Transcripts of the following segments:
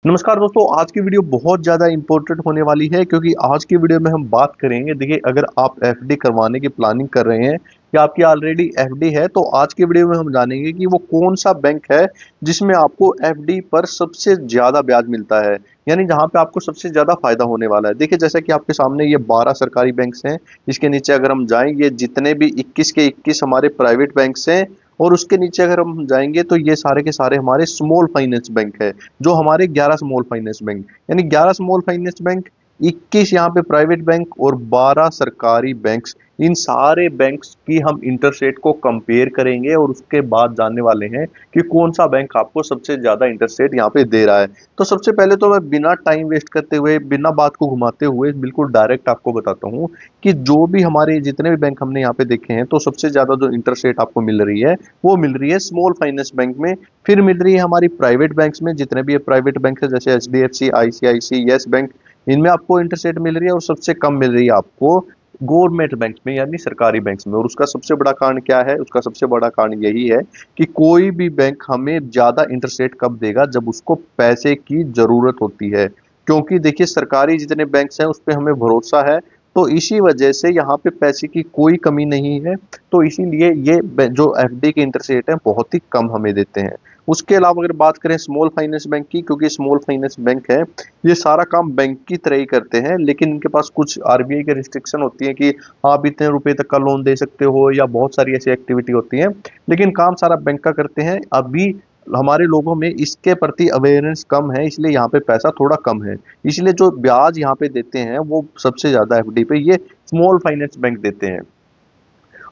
नमस्कार दोस्तों, आज की वीडियो बहुत ज़्यादा इम्पोर्टेंट होने वाली है क्योंकि आज की वीडियो में हम बात करेंगे। देखिए, अगर आप एफडी करवाने की प्लानिंग कर रहे हैं या आपकी ऑलरेडी एफडी है, तो आज की वीडियो में हम जानेंगे कि वो कौन सा बैंक है जिसमें आपको एफडी पर सबसे ज़्यादा ब्याज मिलता है, यानी जहाँ पे आपको सबसे ज़्यादा फायदा होने वाला है। देखिए, जैसा कि आपके सामने ये 12 सरकारी बैंक्स हैं। इसके नीचे अगर हम जाएं, ये जितने भी 21 के 21 हमारे प्राइवेट बैंक्स हैं। और उसके नीचे अगर हम जाएंगे तो ये सारे के सारे हमारे स्मॉल फाइनेंस बैंक है, जो हमारे 11 स्मॉल फाइनेंस बैंक, यानी 11 स्मॉल फाइनेंस बैंक, 21 यहाँ पे प्राइवेट बैंक और 12 सरकारी बैंक्स। इन सारे बैंक्स की हम इंटरेस्ट रेट को कंपेयर करेंगे और उसके बाद जानने वाले हैं कि कौन सा बैंक आपको सबसे ज्यादा इंटरेस्ट रेट यहाँ पे दे रहा है। तो सबसे पहले तो मैं बिना टाइम वेस्ट करते हुए, बिना बात को घुमाते हुए बिल्कुल डायरेक्ट आपको बताता हूँ कि जो भी हमारे जितने भी बैंक हमने यहाँ पे देखे हैं, तो सबसे ज्यादा जो इंटरेस्ट रेट आपको मिल रही है वो मिल रही है स्मॉल फाइनेंस बैंक में। फिर मिल रही है हमारी प्राइवेट बैंक्स में, जितने भी प्राइवेट बैंक है जैसे एचडीएफसी, आईसीआईसी, यस बैंक, इनमें आपको इंटरेस्ट रेट मिल रही है। और सबसे कम मिल रही है आपको गवर्नमेंट बैंक में, यानी सरकारी बैंक्स में। और उसका सबसे बड़ा कारण क्या है? उसका सबसे बड़ा कारण यही है कि कोई भी बैंक हमें ज्यादा इंटरेस्ट रेट कब देगा? जब उसको पैसे की जरूरत होती है। क्योंकि देखिए, सरकारी जितने बैंक्स हैं उस पर हमें भरोसा है, तो इसी वजह से यहाँ पे पैसे की कोई कमी नहीं है। तो इसीलिए ये जो एफडी के इंटरेस्ट रेट है बहुत ही कम हमें देते हैं। उसके अलावा अगर बात करें स्मॉल फाइनेंस बैंक की, क्योंकि स्मॉल फाइनेंस बैंक है, ये सारा काम बैंक की तरह ही करते हैं, लेकिन इनके पास कुछ आरबीआई के रिस्ट्रिक्शन होती है कि आप इतने रुपए तक का लोन दे सकते हो, या बहुत सारी ऐसी एक्टिविटी होती है। लेकिन काम सारा बैंक का करते हैं। अभी हमारे लोगों में इसके प्रति अवेयरनेस कम है, इसलिए यहाँ पे पैसा थोड़ा कम है। इसलिए जो ब्याज यहाँ पे देते हैं वो सबसे ज्यादा एफडी पे ये स्मॉल फाइनेंस बैंक देते हैं।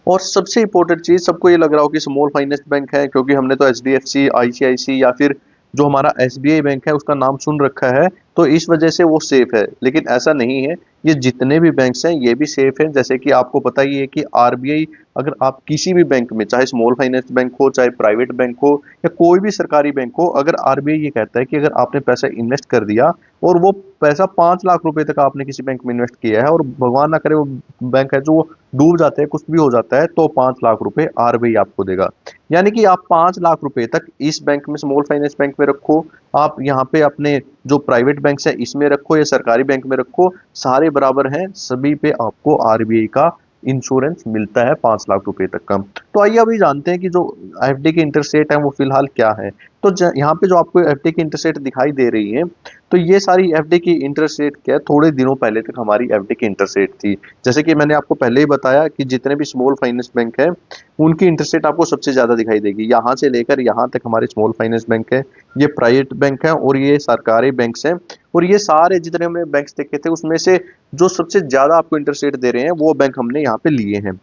और सबसे इंपॉर्टेंट चीज, सबको ये लग रहा हो कि स्मॉल फाइनेंस बैंक है क्योंकि हमने तो एचडीएफसी, आईसीआईसी या फिर जो हमारा एसबीआई बैंक है उसका नाम सुन रखा है, तो इस वजह से वो सेफ है। लेकिन ऐसा नहीं है। ये जितने भी बैंक्स हैं ये भी सेफ हैं। जैसे कि आपको पता ही है कि आरबीआई, अगर आप किसी भी बैंक में, चाहे स्मॉल फाइनेंस बैंक हो, चाहे प्राइवेट बैंक हो, या कोई भी सरकारी बैंक हो, अगर आरबीआई ये कहता है कि अगर आपने पैसा इन्वेस्ट कर दिया और वो पैसा 5 लाख रुपए तक आपने किसी बैंक में इन्वेस्ट किया है, और भगवान ना करे वो बैंक है जो वो डूब जाते हैं, कुछ भी हो जाता है, तो 5 लाख रुपए आरबीआई आपको देगा। यानी कि आप 5 लाख रुपए तक इस बैंक में, स्मॉल फाइनेंस बैंक में रखो, आप यहाँ पे अपने जो प्राइवेट बैंक है इसमें रखो या सरकारी बैंक में रखो, सारे बराबर हैं। सभी पे आपको आरबीआई का इंश्योरेंस मिलता है 5 लाख रुपए तक का। तो आइए अभी जानते हैं कि जो एफडी की इंटरेस्ट रेट है वो फिलहाल क्या है। तो यहाँ पे जो आपको एफडी की इंटरेस्ट रेट दिखाई दे रही है, तो ये सारी एफडी की इंटरेस्ट रेट क्या है, थोड़े दिनों पहले तक हमारी एफडी की इंटरेस्ट रेट थी। जैसे कि मैंने आपको पहले ही बताया कि जितने भी स्मॉल फाइनेंस बैंक है उनकी इंटरेस्ट रेट आपको सबसे ज्यादा दिखाई देगी। यहाँ से लेकर यहाँ तक हमारे स्मॉल फाइनेंस बैंक है, ये प्राइवेट बैंक है और ये सरकारी बैंक्स हैं। और ये सारे जितने हमने बैंक्स देखे थे उसमें से जो सबसे ज्यादा आपको इंटरेस्ट रेट दे रहे हैं वो बैंक हमने यहाँ पे लिए हैं।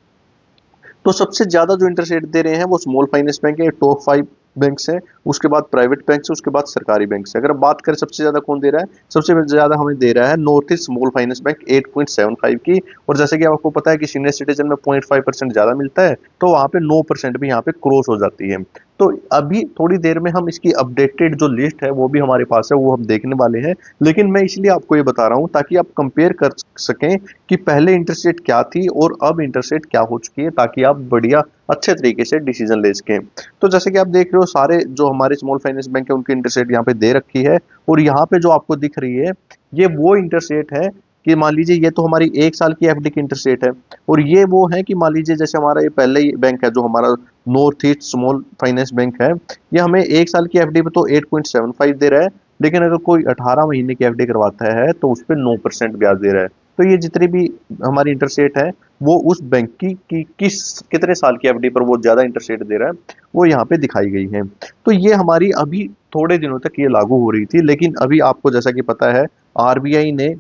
तो सबसे ज्यादा जो इंटरेस्ट रेट दे रहे हैं वो स्मॉल फाइनेंस बैंक है, टॉप 5 बैंक्स हैं। उसके बाद प्राइवेट बैंक्स है, उसके बाद सरकारी बैंक्स है। अगर बात करें सबसे ज्यादा कौन दे रहा है, सबसे ज्यादा हमें दे रहा है north east small finance bank 8.75 की। और जैसे कि आपको पता है कि सीनियर सिटीजन में 0.5% ज्यादा मिलता है, तो वहां पे 9% भी यहाँ पे क्रॉस हो जाती है। तो अभी थोड़ी देर में हम इसकी अपडेटेड जो लिस्ट है वो भी हमारे पास है, वो हम देखने वाले हैं। लेकिन मैं इसलिए आपको ये बता रहा हूँ ताकि आप कंपेयर कर सकें कि पहले इंटरेस्ट रेट क्या थी और अब इंटरेस्ट रेट क्या हो चुकी है, ताकि आप बढ़िया अच्छे तरीके से डिसीजन ले सकें। तो जैसे कि आप देख रहे हो, सारे जो हमारे स्मॉल फाइनेंस बैंक है उनकी इंटरेस्ट रेट यहाँ पे दे रखी है। और यहाँ पे जो आपको दिख रही है ये वो इंटरेस्ट रेट है कि मान लीजिए ये तो हमारी 1 साल की एफडी की इंटरेस्ट रेट है। और ये वो है कि मान लीजिए जैसे हमारा ये पहले ही बैंक है जो हमारा north east small finance bank है, ये हमें 1 साल की एफडी पे तो 8.75 दे रहा है। लेकिन अगर कोई 18 महीने की एफडी करवाता है तो उस पर 9% ब्याज दे रहा है। तो ये जितनी भी हमारी इंटरेस्ट रेट है वो उस बैंक की किस कितने साल की एफडी पर वो ज्यादा इंटरेस्ट रेट दे रहा है वो यहाँ पे दिखाई गई है। तो ये हमारी अभी थोड़े दिनों तक ये लागू हो रही थी, लेकिन अभी आपको जैसा कि पता है आरबीआई ने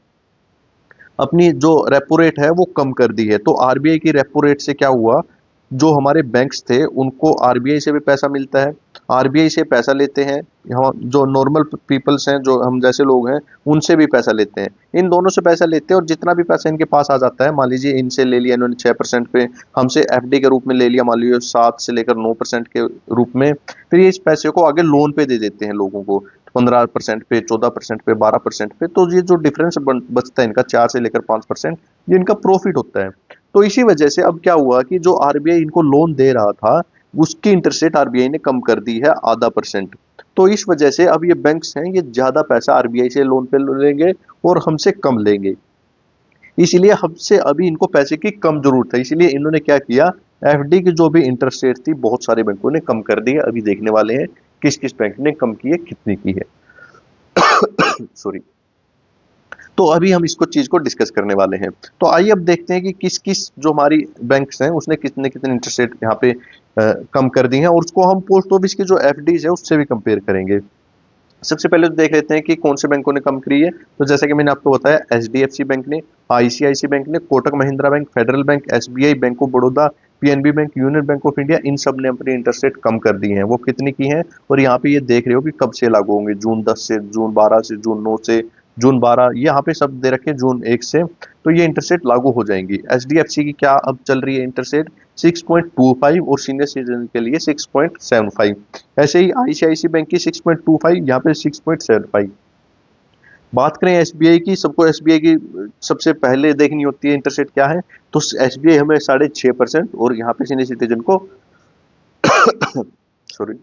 अपनी जो रेपो रेट है वो कम कर दी है। तो आरबीआई की रेपो रेट से क्या हुआ, जो हमारे बैंक्स थे उनको आरबीआई से भी पैसा मिलता है, आरबीआई से पैसा लेते हैं, हम जो नॉर्मल पीपल्स हैं, जो हम जैसे लोग हैं, उनसे भी पैसा लेते हैं। इन दोनों से पैसा लेते हैं और जितना भी पैसा इनके पास आ जाता है, मान लीजिए इनसे ले लिया इन्होंने 6% पे, हमसे एफडी के रूप में ले लिया मान लीजिए 7 से लेकर 9% के रूप में, फिर ये इस पैसे को आगे लोन पे दे देते हैं लोगों को, 15% पे, 14% पे, 12% पे। तो ये जो डिफरेंस बचता है इनका 4 से लेकर 5%, ये इनका प्रॉफिट होता है। तो इसी वजह से अब क्या हुआ कि जो आरबीआई इनको लोन दे रहा था उसकी इंटरेस्ट रेट आरबीआई ने कम कर दी है, 0.5%। तो इस वजह से अब ये बैंक्स हैं ये ज़्यादा पैसा आरबीआई से लोन पे लेंगे और हमसे कम लेंगे। इसलिए हमसे अभी इनको पैसे की कम ज़रूरत है, इसलिए इन्होंने क्या किया, एफडी की जो भी इंटरेस्ट रेट थी बहुत सारे बैंकों ने कम कर दी है। अभी देखने वाले हैं किस-किस बैंक ने कम की है, कितनी की है। सॉरी। तो अभी हम इसको चीज़ को डिस्कस करने वाले हैं। तो आइए अब देखते हैं कि किस-किस जो हमारी बैंक्स हैं उसने कितने-कितने इंटरेस्ट रेट यहाँ पे कम कर दी हैं और उसको हम पोस्ट ऑफिस की जो एफडीज़ है उससे भी कंपेयर करेंगे। सबसे पहले तो देख लेते हैं कि कौन से बैंकों ने कम करी है। तो जैसा कि मैंने आपको बताया एचडीएफसी बैंक ने, आईसीआईसी बैंक ने, Kotak Mahindra bank, Federal bank, SBI, bank of Baroda, PNB bank, Union bank of India, इन सब ने अपनी इंटरेस्ट रेट कम कर दी हैं। वो कितनी की हैं और यहाँ पे ये देख रहे हो कि कब से लागू होंगे, जून 10 से, जून 12 से, जून 9 से, जून 12, यहाँ पे सब दे रखे हैं जून 1 से। तो ये इंटरेस्ट रेट लागू हो जाएंगी। एचडीएफसी की क्या अब चल रही है इंटरेस्ट रेट 6.25 और सीनियर सिटीजन के लिए 6.75। ऐसे ही आईसीआईसी बैंक की 6.25, यहाँ पे 6.75। बात करें एसबीआई की, सबको एसबीआई की सबसे पहले देखनी होती है इंटरेस्ट रेट क्या है। तो एसबीआई हमें 6.5% और यहाँ पे सीनियर सिटीजन को सॉरी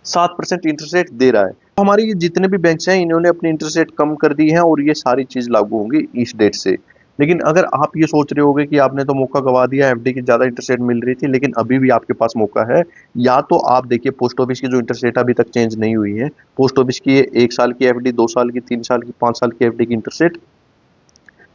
7% इंटरेस्ट रेट दे रहा है। तो हमारे ये जितने भी बैंक्स हैं इन्होंने अपनी इंटरेस्ट रेट कम कर दी है और ये सारी चीज लागू होंगी इस डेट से। लेकिन अगर आप ये सोच रहे होगे कि आपने तो मौका गवा दिया, एफडी की ज्यादा इंटरेस्ट रेट मिल रही थी, लेकिन अभी भी आपके पास मौका है। या तो आप देखिए पोस्ट ऑफिस की जो इंटरेस्ट रेट अभी तक चेंज नहीं हुई है, पोस्ट ऑफिस की 1 साल की एफडी, 2 साल की, 3 साल की, 5 साल की एफडी की इंटरेस्ट रेट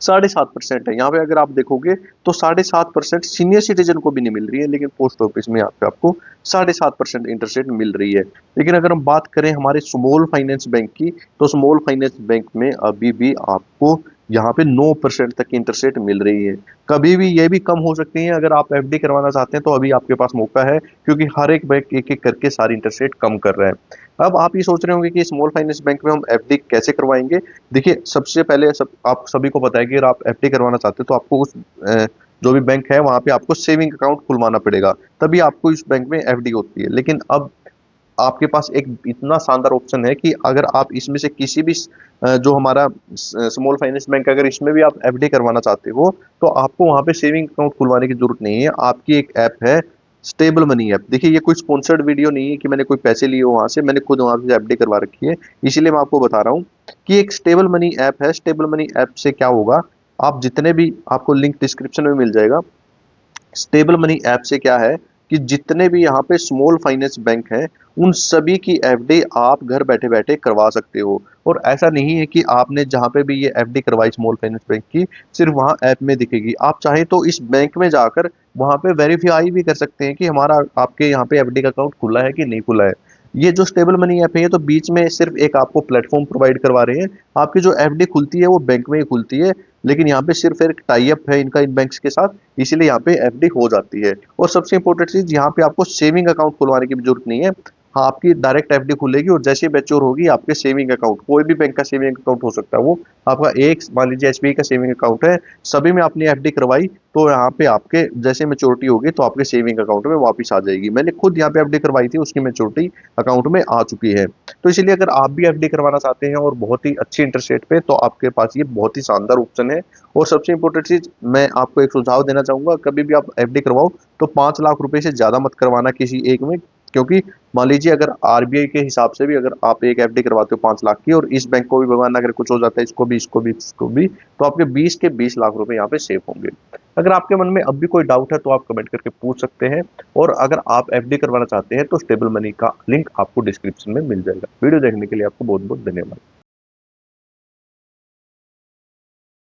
7.5% है। यहाँ पे अगर आप देखोगे तो 7.5% सीनियर सिटीजन को भी नहीं मिल रही है, लेकिन पोस्ट ऑफिस में यहाँ पे आपको 7.5% इंटरेस्ट रेट मिल रही है। लेकिन अगर हम बात करें हमारे स्मॉल फाइनेंस बैंक की, तो स्मॉल फाइनेंस बैंक में अभी भी आपको यहाँ पे 9% तक की इंटरेस्ट रेट मिल रही है। कभी भी ये भी कम हो सकती है। अगर आप एफडी करवाना चाहते हैं तो अभी आपके पास मौका है, क्योंकि हर एक बैंक एक एक करके सारी इंटरेस्ट रेट कम कर रहा है। अब आप ये सोच रहे होंगे कि स्मॉल फाइनेंस बैंक में हम एफडी कैसे करवाएंगे। देखिए सबसे पहले आप सभी को पता है कि अगर आप एफडी करवाना चाहते हैं तो आपको उस जो भी बैंक है वहां पे आपको सेविंग अकाउंट खुलवाना पड़ेगा, तभी आपको इस बैंक में एफडी होती है। लेकिन अब आपके पास एक इतना शानदार ऑप्शन है कि अगर आप इसमें से किसी भी जो हमारा स्मॉल फाइनेंस बैंक, अगर इसमें भी आप एफडी करवाना चाहते हो तो आपको वहां पे सेविंग अकाउंट खुलवाने की जरूरत नहीं है। आपकी एक ऐप है स्टेबल मनी ऐप। देखिए ये कोई स्पॉन्सर्ड वीडियो नहीं है कि मैंने कोई पैसे लिए वहां से, मैंने खुद वहां से एफडी करवा रखी है, इसीलिए मैं आपको बता रहा हूँ कि एक स्टेबल मनी ऐप है। स्टेबल मनी ऐप से क्या होगा, आप जितने भी, आपको लिंक डिस्क्रिप्शन में मिल जाएगा। स्टेबल मनी ऐप से क्या है कि जितने भी यहाँ पे स्मॉल फाइनेंस बैंक हैं उन सभी की एफडी आप घर बैठे बैठे करवा सकते हो। और ऐसा नहीं है कि आपने जहाँ पे भी ये एफडी करवाई स्मॉल फाइनेंस बैंक की सिर्फ वहाँ ऐप में दिखेगी, आप चाहे तो इस बैंक में जाकर वहाँ पे वेरीफाई भी कर सकते हैं कि हमारा आपके यहाँ पे एफडी का अकाउंट खुला है कि नहीं खुला है। ये जो स्टेबल मनी ऐप है ये तो बीच में सिर्फ एक आपको प्लेटफॉर्म प्रोवाइड करवा रहे हैं। आपकी जो एफडी खुलती है वो बैंक में ही खुलती है, लेकिन यहाँ पे सिर्फ एक टाई अप है इनका इन बैंक्स के साथ, इसीलिए यहाँ पे एफडी हो जाती है। और सबसे इंपॉर्टेंट चीज, यहाँ पे आपको सेविंग अकाउंट खुलवाने की भी जरूरत नहीं है। हाँ, आपकी डायरेक्ट एफडी खुलेगी और जैसे ही मैच्योर होगी आपके सेविंग अकाउंट, कोई भी बैंक का सेविंग अकाउंट हो सकता है वो आपका, एक मान लीजिए एसबीआई का सेविंग अकाउंट है, सभी में आपने एफडी करवाई तो यहाँ पे आपके जैसे मैच्योरिटी होगी तो आपके सेविंग अकाउंट में वापस आ जाएगी। मैंने खुद यहाँ पे एफडी करवाई थी, उसकी मैच्योरिटी अकाउंट में आ चुकी है। तो इसीलिए अगर आप भी एफडी करवाना चाहते हैं और बहुत ही अच्छी इंटरेस्ट रेट पे, तो आपके पास ये बहुत ही शानदार ऑप्शन है। और सबसे इंपॉर्टेंट चीज मैं आपको एक सुझाव देना चाहूंगा, कभी भी आप एफडी करवाओ तो 5 लाख रुपए से ज्यादा मत करवाना किसी एक में। क्योंकि मान लीजिए अगर आरबीआई के हिसाब से भी अगर आप एक एफडी करवाते हो 5 लाख की, और इस बैंक को भी भगवान अगर कुछ हो जाता है, इसको भी इसको भी इसको भी, तो आपके 20 लाख रुपए यहाँ पे सेव होंगे। अगर आपके मन में अब भी कोई डाउट है तो आप कमेंट करके पूछ सकते हैं। और अगर आप एफडी करवाना चाहते हैं तो स्टेबल मनी का लिंक आपको डिस्क्रिप्शन में मिल जाएगा। वीडियो देखने के लिए आपको बहुत बहुत धन्यवाद।